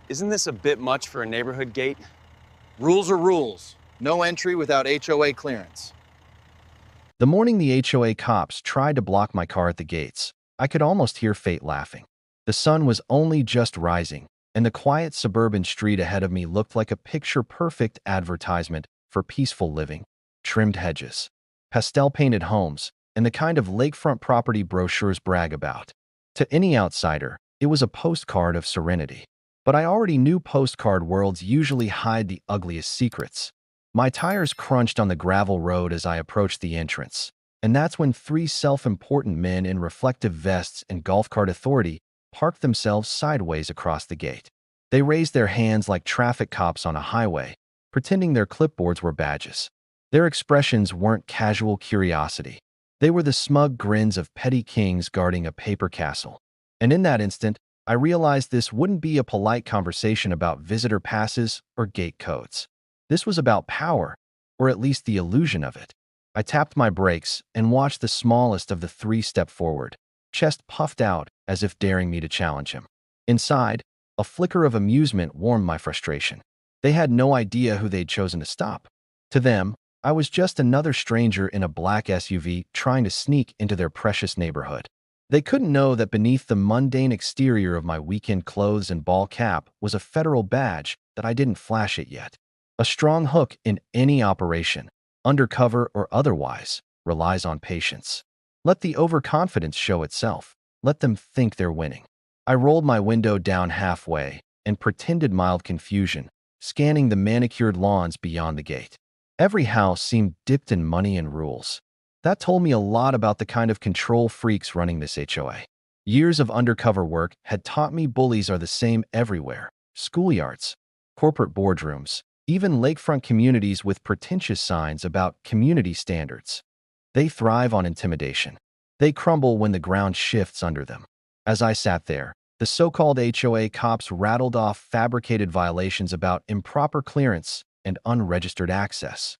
Isn't this a bit much for a neighborhood gate? Rules are rules. No entry without HOA clearance. The morning the HOA cops tried to block my car at the gates, I could almost hear fate laughing. The sun was only just rising, and the quiet suburban street ahead of me looked like a picture-perfect advertisement for peaceful living. Trimmed hedges, pastel-painted homes, and the kind of lakefront property brochures brag about. To any outsider, it was a postcard of serenity. But I already knew postcard worlds usually hide the ugliest secrets. My tires crunched on the gravel road as I approached the entrance, and that's when three self-important men in reflective vests and golf cart authority parked themselves sideways across the gate. They raised their hands like traffic cops on a highway, pretending their clipboards were badges. Their expressions weren't casual curiosity. They were the smug grins of petty kings guarding a paper castle. And in that instant, I realized this wouldn't be a polite conversation about visitor passes or gate codes. This was about power, or at least the illusion of it. I tapped my brakes and watched the smallest of the three step forward, chest puffed out as if daring me to challenge him. Inside, a flicker of amusement warmed my frustration. They had no idea who they'd chosen to stop. To them, I was just another stranger in a black SUV trying to sneak into their precious neighborhood. They couldn't know that beneath the mundane exterior of my weekend clothes and ball cap was a federal badge that I didn't flash it yet. A strong hook in any operation, undercover or otherwise, relies on patience. Let the overconfidence show itself. Let them think they're winning. I rolled my window down halfway and pretended mild confusion, scanning the manicured lawns beyond the gate. Every house seemed dipped in money and rules. That told me a lot about the kind of control freaks running this HOA. Years of undercover work had taught me bullies are the same everywhere. Schoolyards, corporate boardrooms, even lakefront communities with pretentious signs about community standards. They thrive on intimidation. They crumble when the ground shifts under them. As I sat there, the so-called HOA cops rattled off fabricated violations about improper clearance and unregistered access.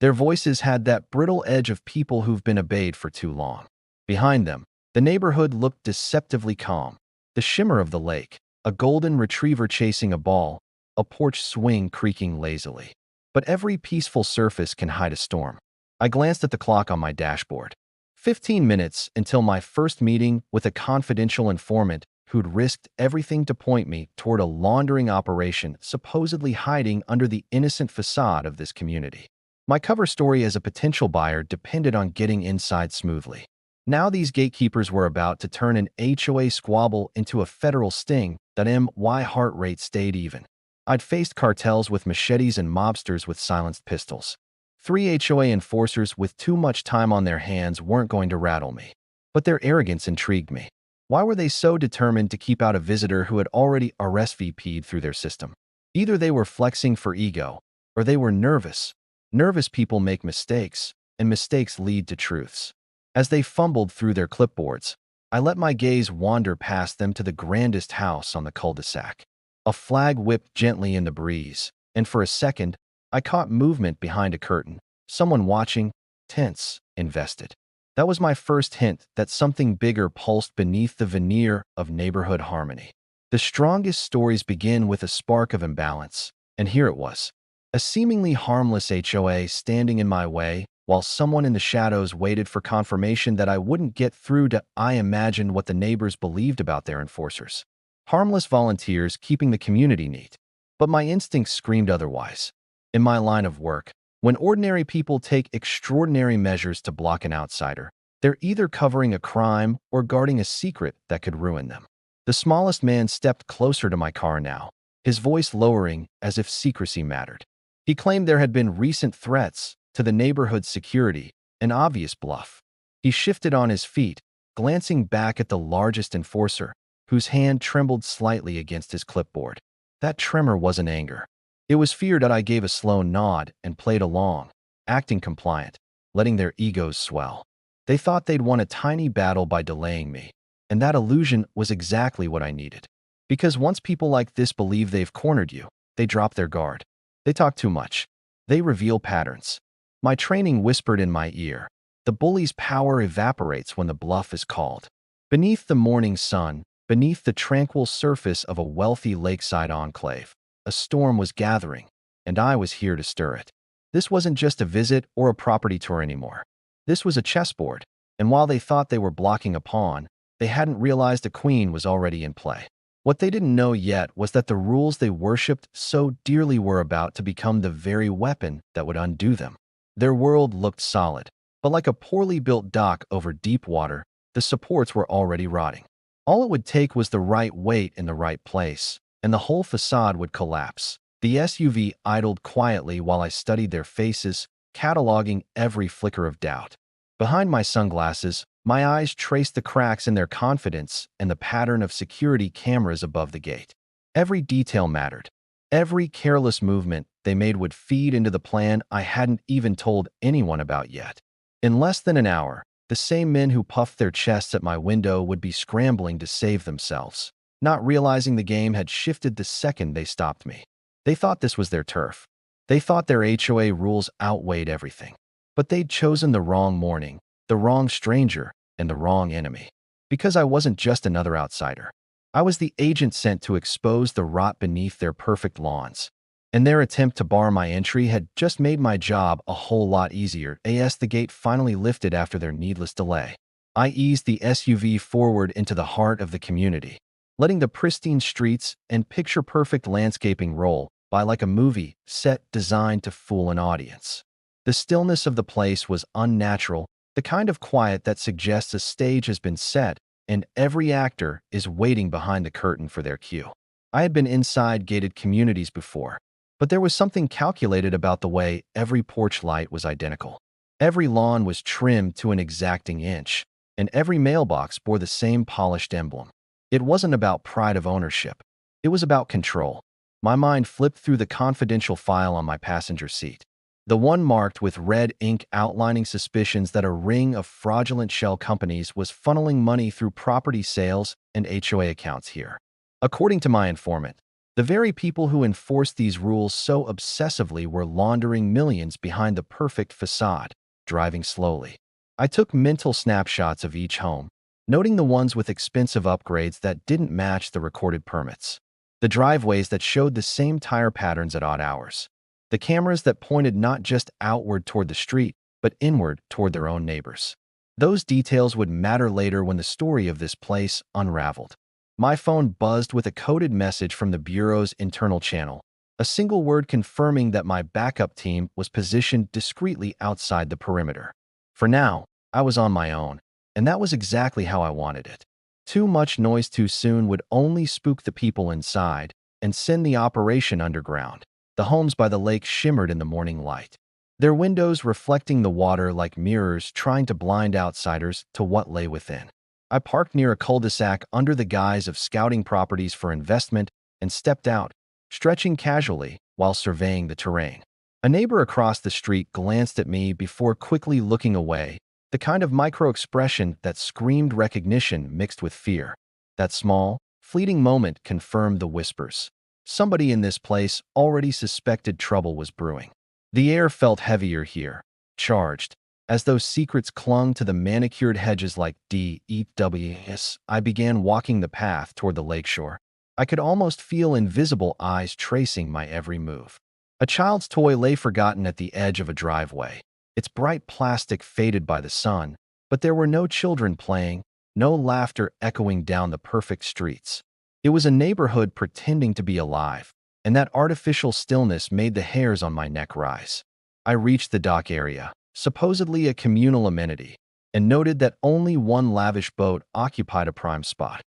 Their voices had that brittle edge of people who've been obeyed for too long. Behind them, the neighborhood looked deceptively calm. The shimmer of the lake, a golden retriever chasing a ball, a porch swing creaking lazily. But every peaceful surface can hide a storm. I glanced at the clock on my dashboard. 15 minutes until my first meeting with a confidential informant who'd risked everything to point me toward a laundering operation supposedly hiding under the innocent facade of this community. My cover story as a potential buyer depended on getting inside smoothly. Now these gatekeepers were about to turn an HOA squabble into a federal sting that my heart rate stayed even. I'd faced cartels with machetes and mobsters with silenced pistols. Three HOA enforcers with too much time on their hands weren't going to rattle me. But their arrogance intrigued me. Why were they so determined to keep out a visitor who had already RSVP'd through their system? Either they were flexing for ego, or they were nervous. Nervous people make mistakes, and mistakes lead to truths. As they fumbled through their clipboards, I let my gaze wander past them to the grandest house on the cul-de-sac. A flag whipped gently in the breeze, and for a second, I caught movement behind a curtain. Someone watching, tense, invested. That was my first hint that something bigger pulsed beneath the veneer of neighborhood harmony. The strongest stories begin with a spark of imbalance, and here it was. A seemingly harmless HOA standing in my way, while someone in the shadows waited for confirmation that I wouldn't get through to I imagined what the neighbors believed about their enforcers. Harmless volunteers keeping the community neat. But my instincts screamed otherwise. In my line of work, when ordinary people take extraordinary measures to block an outsider, they're either covering a crime or guarding a secret that could ruin them. The smallest man stepped closer to my car now, his voice lowering as if secrecy mattered. He claimed there had been recent threats to the neighborhood's security, an obvious bluff. He shifted on his feet, glancing back at the largest enforcer, whose hand trembled slightly against his clipboard. That tremor wasn't anger. It was fear that I gave a slow nod and played along, acting compliant, letting their egos swell. They thought they'd won a tiny battle by delaying me, and that illusion was exactly what I needed. Because once people like this believe they've cornered you, they drop their guard. They talk too much. They reveal patterns. My training whispered in my ear, the bully's power evaporates when the bluff is called. Beneath the morning sun, Beneath the tranquil surface of a wealthy lakeside enclave, a storm was gathering, and I was here to stir it. This wasn't just a visit or a property tour anymore. This was a chessboard, and while they thought they were blocking a pawn, they hadn't realized a queen was already in play. What they didn't know yet was that the rules they worshipped so dearly were about to become the very weapon that would undo them. Their world looked solid, but like a poorly built dock over deep water, the supports were already rotting. All it would take was the right weight in the right place, and the whole facade would collapse. The SUV idled quietly while I studied their faces, cataloging every flicker of doubt. Behind my sunglasses, my eyes traced the cracks in their confidence and the pattern of security cameras above the gate. Every detail mattered. Every careless movement they made would feed into the plan I hadn't even told anyone about yet. In less than an hour, the same men who puffed their chests at my window would be scrambling to save themselves, not realizing the game had shifted the second they stopped me. They thought this was their turf. They thought their HOA rules outweighed everything. But they'd chosen the wrong morning, the wrong stranger, and the wrong enemy. Because I wasn't just another outsider. I was the agent sent to expose the rot beneath their perfect lawns. And their attempt to bar my entry had just made my job a whole lot easier. As the gate finally lifted after their needless delay, I eased the SUV forward into the heart of the community, letting the pristine streets and picture-perfect landscaping roll by like a movie set designed to fool an audience. The stillness of the place was unnatural, the kind of quiet that suggests a stage has been set and every actor is waiting behind the curtain for their cue. I had been inside gated communities before, but there was something calculated about the way every porch light was identical. Every lawn was trimmed to an exacting inch, and every mailbox bore the same polished emblem. It wasn't about pride of ownership. It was about control. My mind flipped through the confidential file on my passenger seat, the one marked with red ink outlining suspicions that a ring of fraudulent shell companies was funneling money through property sales and HOA accounts here. According to my informant, the very people who enforced these rules so obsessively were laundering millions behind the perfect facade, driving slowly. I took mental snapshots of each home, noting the ones with expensive upgrades that didn't match the recorded permits, the driveways that showed the same tire patterns at odd hours, the cameras that pointed not just outward toward the street, but inward toward their own neighbors. Those details would matter later when the story of this place unraveled. My phone buzzed with a coded message from the Bureau's internal channel, a single word confirming that my backup team was positioned discreetly outside the perimeter. For now, I was on my own, and that was exactly how I wanted it. Too much noise too soon would only spook the people inside and send the operation underground. The homes by the lake shimmered in the morning light, their windows reflecting the water like mirrors trying to blind outsiders to what lay within. I parked near a cul-de-sac under the guise of scouting properties for investment and stepped out, stretching casually while surveying the terrain. A neighbor across the street glanced at me before quickly looking away, the kind of micro-expression that screamed recognition mixed with fear. That small, fleeting moment confirmed the whispers. Somebody in this place already suspected trouble was brewing. The air felt heavier here, charged, as though secrets clung to the manicured hedges like DEWS. I began walking the path toward the lakeshore. I could almost feel invisible eyes tracing my every move. A child's toy lay forgotten at the edge of a driveway, its bright plastic faded by the sun, but there were no children playing, no laughter echoing down the perfect streets. It was a neighborhood pretending to be alive, and that artificial stillness made the hairs on my neck rise. I reached the dock area, supposedly a communal amenity, and noted that only one lavish boat occupied a prime spot,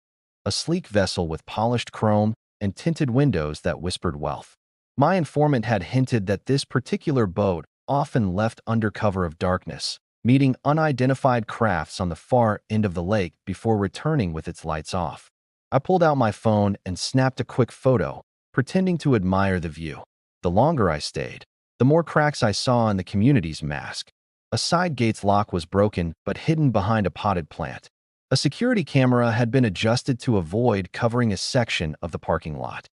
a sleek vessel with polished chrome and tinted windows that whispered wealth. My informant had hinted that this particular boat often left under cover of darkness, meeting unidentified crafts on the far end of the lake before returning with its lights off. I pulled out my phone and snapped a quick photo, pretending to admire the view. The longer I stayed, the more cracks I saw in the community's mask. A side gate's lock was broken but hidden behind a potted plant. A security camera had been adjusted to avoid covering a section of the parking lot.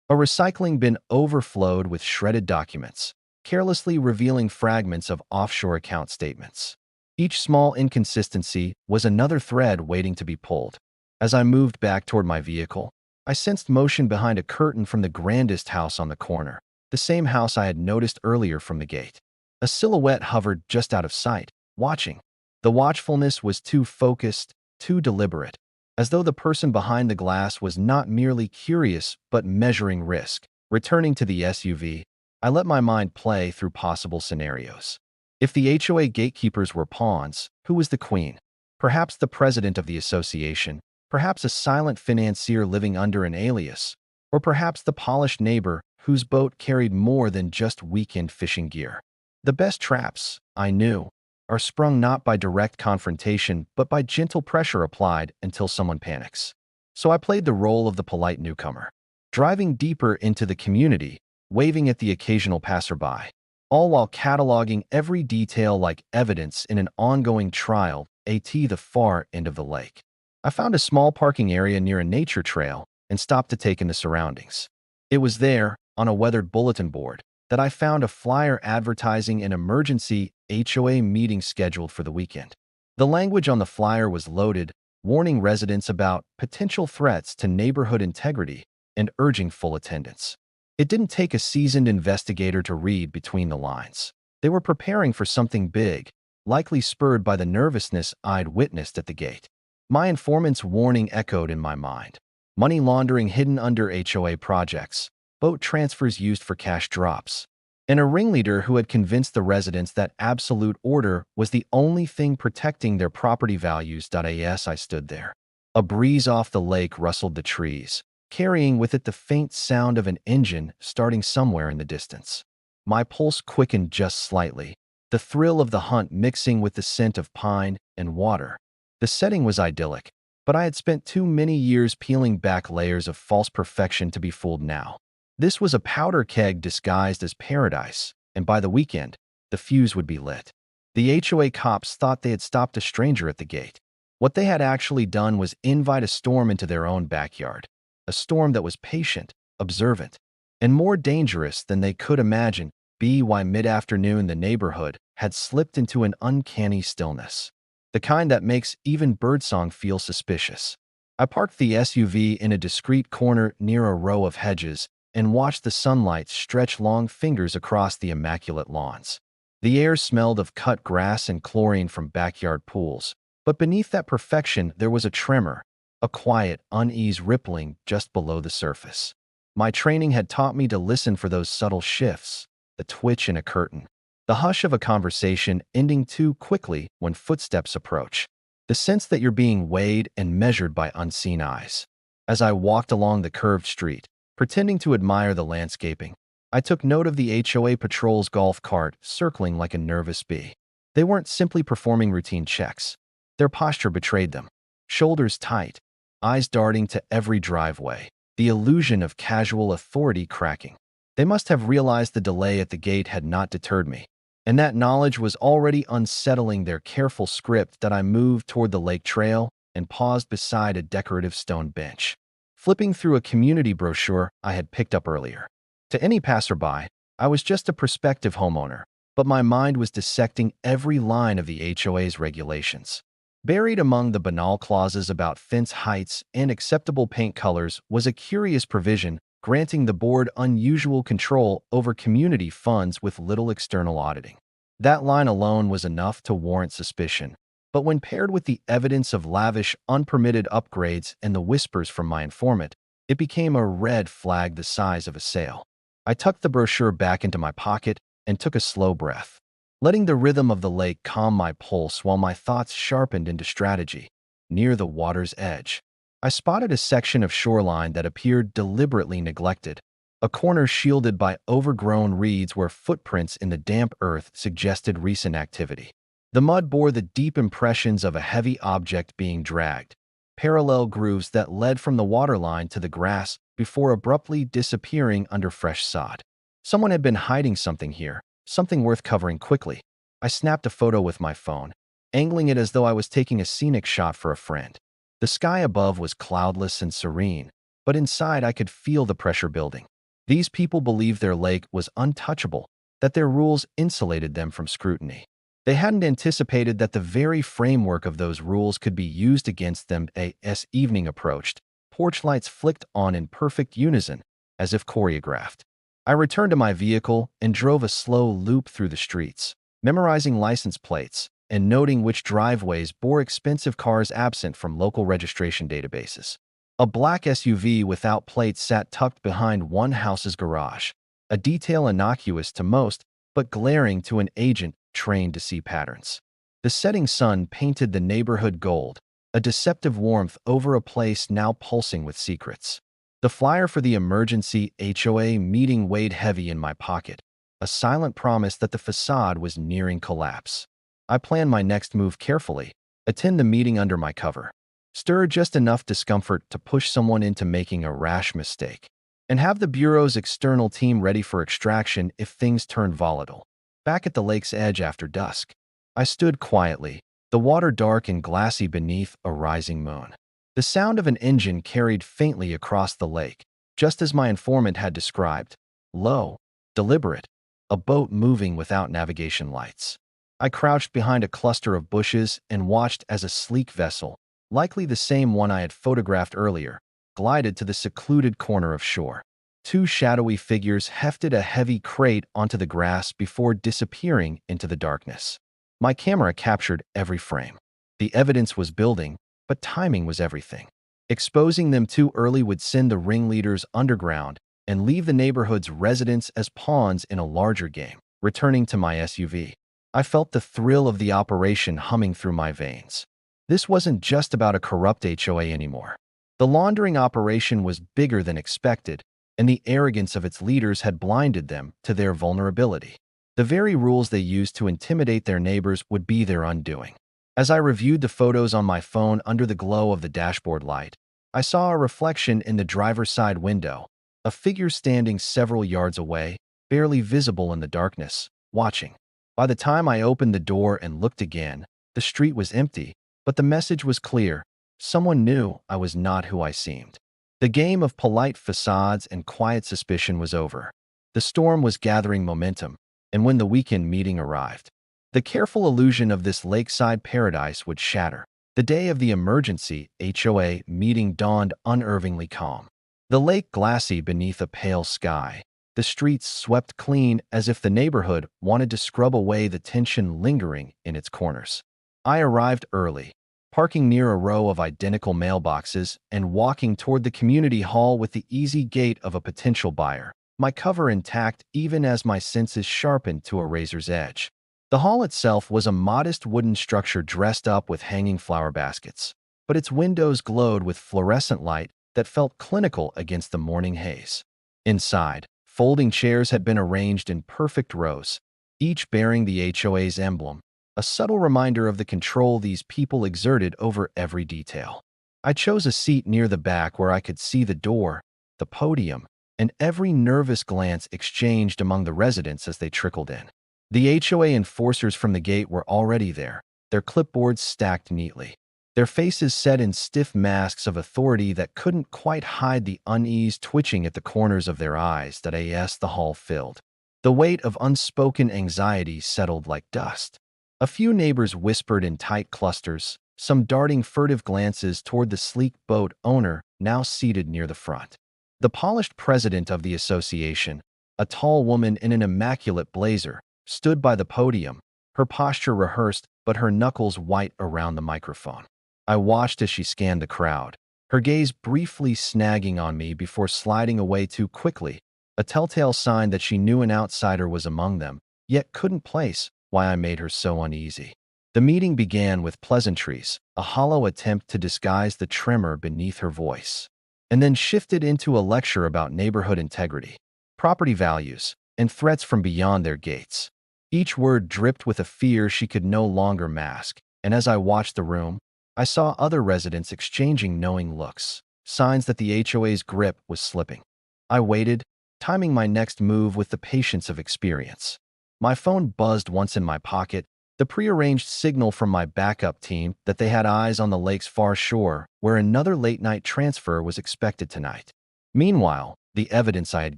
A recycling bin overflowed with shredded documents, carelessly revealing fragments of offshore account statements. Each small inconsistency was another thread waiting to be pulled. As I moved back toward my vehicle, I sensed motion behind a curtain from the grandest house on the corner, the same house I had noticed earlier from the gate. A silhouette hovered just out of sight, watching. The watchfulness was too focused, too deliberate, as though the person behind the glass was not merely curious but measuring risk. Returning to the SUV, I let my mind play through possible scenarios. If the HOA gatekeepers were pawns, who was the queen? Perhaps the president of the association, perhaps a silent financier living under an alias, or perhaps the polished neighbor whose boat carried more than just weekend fishing gear. The best traps, I knew, are sprung not by direct confrontation but by gentle pressure applied until someone panics. So I played the role of the polite newcomer, driving deeper into the community, waving at the occasional passerby, all while cataloging every detail like evidence in an ongoing trial at the far end of the lake. I found a small parking area near a nature trail and stopped to take in the surroundings. It was there, on a weathered bulletin board, that I found a flyer advertising an emergency HOA meeting scheduled for the weekend. The language on the flyer was loaded, warning residents about potential threats to neighborhood integrity and urging full attendance. It didn't take a seasoned investigator to read between the lines. They were preparing for something big, likely spurred by the nervousness I'd witnessed at the gate. My informant's warning echoed in my mind. Money laundering hidden under HOA projects, boat transfers used for cash drops, and a ringleader who had convinced the residents that absolute order was the only thing protecting their property values. As I stood there, a breeze off the lake rustled the trees, carrying with it the faint sound of an engine starting somewhere in the distance. My pulse quickened just slightly, the thrill of the hunt mixing with the scent of pine and water. The setting was idyllic, but I had spent too many years peeling back layers of false perfection to be fooled now. This was a powder keg disguised as paradise, and by the weekend, the fuse would be lit. The HOA cops thought they had stopped a stranger at the gate. What they had actually done was invite a storm into their own backyard, a storm that was patient, observant, and more dangerous than they could imagine. By mid-afternoon, the neighborhood had slipped into an uncanny stillness, the kind that makes even birdsong feel suspicious. I parked the SUV in a discreet corner near a row of hedges and watched the sunlight stretch long fingers across the immaculate lawns. The air smelled of cut grass and chlorine from backyard pools, but beneath that perfection there was a tremor, a quiet unease rippling just below the surface. My training had taught me to listen for those subtle shifts, the twitch in a curtain, the hush of a conversation ending too quickly when footsteps approach, the sense that you're being weighed and measured by unseen eyes. As I walked along the curved street, pretending to admire the landscaping, I took note of the HOA patrol's golf cart circling like a nervous bee. They weren't simply performing routine checks. Their posture betrayed them. Shoulders tight, eyes darting to every driveway, the illusion of casual authority cracking. They must have realized the delay at the gate had not deterred me, and that knowledge was already unsettling their careful script. That I moved toward the lake trail and paused beside a decorative stone bench, flipping through a community brochure I had picked up earlier. To any passerby, I was just a prospective homeowner, but my mind was dissecting every line of the HOA's regulations. Buried among the banal clauses about fence heights and acceptable paint colors was a curious provision granting the board unusual control over community funds with little external auditing. That line alone was enough to warrant suspicion, but when paired with the evidence of lavish, unpermitted upgrades and the whispers from my informant, it became a red flag the size of a sail. I tucked the brochure back into my pocket and took a slow breath, letting the rhythm of the lake calm my pulse while my thoughts sharpened into strategy. Near the water's edge, I spotted a section of shoreline that appeared deliberately neglected, a corner shielded by overgrown reeds where footprints in the damp earth suggested recent activity. The mud bore the deep impressions of a heavy object being dragged, parallel grooves that led from the waterline to the grass before abruptly disappearing under fresh sod. Someone had been hiding something here, something worth covering quickly. I snapped a photo with my phone, angling it as though I was taking a scenic shot for a friend. The sky above was cloudless and serene, but inside I could feel the pressure building. These people believed their lake was untouchable, that their rules insulated them from scrutiny. They hadn't anticipated that the very framework of those rules could be used against them. As evening approached, porch lights flicked on in perfect unison, as if choreographed. I returned to my vehicle and drove a slow loop through the streets, memorizing license plates and noting which driveways bore expensive cars absent from local registration databases. A black SUV without plates sat tucked behind one house's garage, a detail innocuous to most but glaring to an agent trained to see patterns. The setting sun painted the neighborhood gold, a deceptive warmth over a place now pulsing with secrets. The flyer for the emergency HOA meeting weighed heavy in my pocket, a silent promise that the facade was nearing collapse. I planned my next move carefully, attend the meeting under my cover, stir just enough discomfort to push someone into making a rash mistake, and have the Bureau's external team ready for extraction if things turned volatile. Back at the lake's edge after dusk, I stood quietly, the water dark and glassy beneath a rising moon. The sound of an engine carried faintly across the lake, just as my informant had described. Low, deliberate, a boat moving without navigation lights. I crouched behind a cluster of bushes and watched as a sleek vessel, likely the same one I had photographed earlier, glided to the secluded corner of shore. Two shadowy figures hefted a heavy crate onto the grass before disappearing into the darkness. My camera captured every frame. The evidence was building, but timing was everything. Exposing them too early would send the ringleaders underground and leave the neighborhood's residents as pawns in a larger game. Returning to my SUV, I felt the thrill of the operation humming through my veins. This wasn't just about a corrupt HOA anymore. The laundering operation was bigger than expected, and the arrogance of its leaders had blinded them to their vulnerability. The very rules they used to intimidate their neighbors would be their undoing. As I reviewed the photos on my phone under the glow of the dashboard light, I saw a reflection in the driver's side window, a figure standing several yards away, barely visible in the darkness, watching. By the time I opened the door and looked again, the street was empty, but the message was clear. Someone knew I was not who I seemed. The game of polite facades and quiet suspicion was over. The storm was gathering momentum, and when the weekend meeting arrived, the careful illusion of this lakeside paradise would shatter. The day of the emergency HOA meeting dawned unervingly calm. The lake glassy beneath a pale sky, the streets swept clean as if the neighborhood wanted to scrub away the tension lingering in its corners. I arrived early, parking near a row of identical mailboxes and walking toward the community hall with the easy gait of a potential buyer, my cover intact even as my senses sharpened to a razor's edge. The hall itself was a modest wooden structure dressed up with hanging flower baskets, but its windows glowed with fluorescent light that felt clinical against the morning haze. Inside, folding chairs had been arranged in perfect rows, each bearing the HOA's emblem, a subtle reminder of the control these people exerted over every detail. I chose a seat near the back where I could see the door, the podium, and every nervous glance exchanged among the residents as they trickled in. The HOA enforcers from the gate were already there, their clipboards stacked neatly, their faces set in stiff masks of authority that couldn't quite hide the unease twitching at the corners of their eyes that the hall filled. The weight of unspoken anxiety settled like dust. A few neighbors whispered in tight clusters, some darting furtive glances toward the sleek boat owner now seated near the front. The polished president of the association, a tall woman in an immaculate blazer, stood by the podium, her posture rehearsed but her knuckles white around the microphone. I watched as she scanned the crowd, her gaze briefly snagging on me before sliding away too quickly, a telltale sign that she knew an outsider was among them, yet couldn't place why I made her so uneasy. The meeting began with pleasantries, a hollow attempt to disguise the tremor beneath her voice, and then shifted into a lecture about neighborhood integrity, property values, and threats from beyond their gates. Each word dripped with a fear she could no longer mask, and as I watched the room, I saw other residents exchanging knowing looks, signs that the HOA's grip was slipping. I waited, timing my next move with the patience of experience. My phone buzzed once in my pocket, the prearranged signal from my backup team that they had eyes on the lake's far shore, where another late-night transfer was expected tonight. Meanwhile, the evidence I had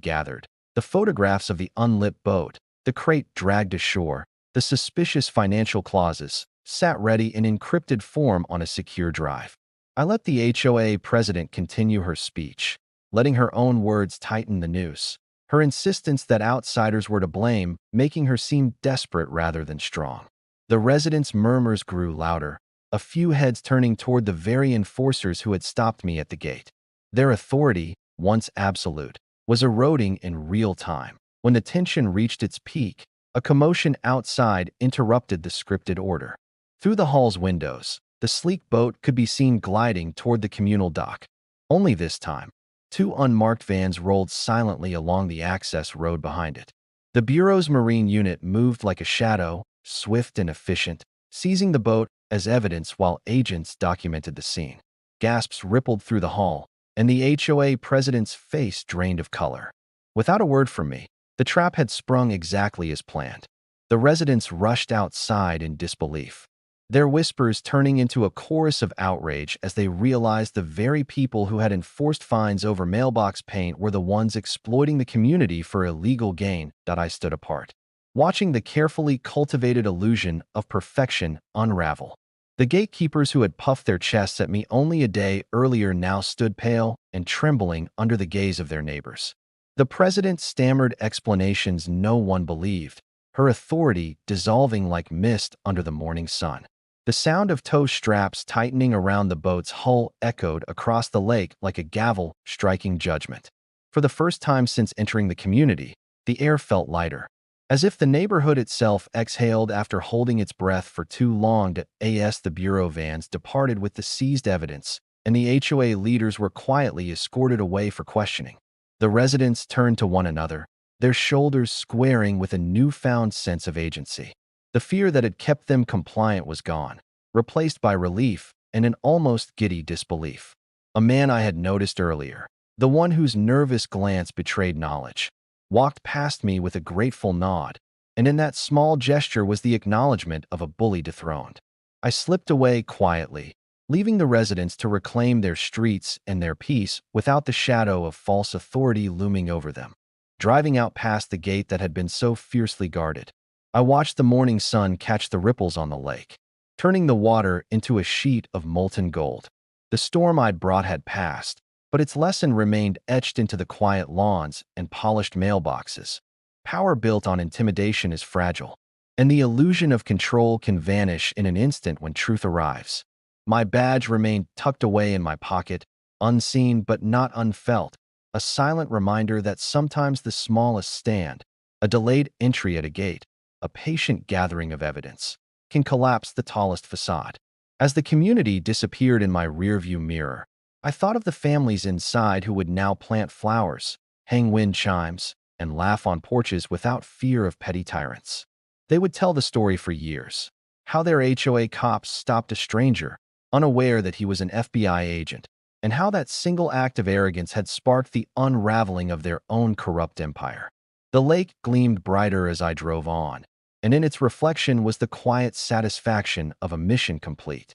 gathered, the photographs of the unlit boat, the crate dragged ashore, The suspicious financial clauses sat ready in encrypted form on a secure drive. I let the HOA president continue her speech, letting her own words tighten the noose, her insistence that outsiders were to blame, making her seem desperate rather than strong. The residents' murmurs grew louder, a few heads turning toward the very enforcers who had stopped me at the gate. Their authority, once absolute, was eroding in real time. When the tension reached its peak, a commotion outside interrupted the scripted order. Through the hall's windows, the sleek boat could be seen gliding toward the communal dock. Only this time, two unmarked vans rolled silently along the access road behind it. The Bureau's marine unit moved like a shadow, swift and efficient, seizing the boat as evidence while agents documented the scene. Gasps rippled through the hall, and the HOA president's face drained of color. Without a word from me, the trap had sprung exactly as planned. The residents rushed outside in disbelief, their whispers turning into a chorus of outrage as they realized the very people who had enforced fines over mailbox paint were the ones exploiting the community for illegal gain. I stood apart, watching the carefully cultivated illusion of perfection unravel. The gatekeepers who had puffed their chests at me only a day earlier now stood pale and trembling under the gaze of their neighbors. The president stammered explanations no one believed, her authority dissolving like mist under the morning sun. The sound of tow straps tightening around the boat's hull echoed across the lake like a gavel striking judgment. For the first time since entering the community, the air felt lighter, as if the neighborhood itself exhaled after holding its breath for too long. The Bureau vans departed with the seized evidence, and the HOA leaders were quietly escorted away for questioning. The residents turned to one another, their shoulders squaring with a newfound sense of agency. The fear that had kept them compliant was gone, replaced by relief and an almost giddy disbelief. A man I had noticed earlier, the one whose nervous glance betrayed knowledge, walked past me with a grateful nod, and in that small gesture was the acknowledgement of a bully dethroned. I slipped away quietly, leaving the residents to reclaim their streets and their peace without the shadow of false authority looming over them. Driving out past the gate that had been so fiercely guarded, I watched the morning sun catch the ripples on the lake, turning the water into a sheet of molten gold. The storm I'd brought had passed, but its lesson remained etched into the quiet lawns and polished mailboxes. Power built on intimidation is fragile, and the illusion of control can vanish in an instant when truth arrives. My badge remained tucked away in my pocket, unseen but not unfelt, a silent reminder that sometimes the smallest stand, a delayed entry at a gate, a patient gathering of evidence, can collapse the tallest facade. As the community disappeared in my rearview mirror, I thought of the families inside who would now plant flowers, hang wind chimes, and laugh on porches without fear of petty tyrants. They would tell the story for years, how their HOA cops stopped a stranger, unaware that he was an FBI agent, and how that single act of arrogance had sparked the unraveling of their own corrupt empire. The lake gleamed brighter as I drove on, and in its reflection was the quiet satisfaction of a mission complete.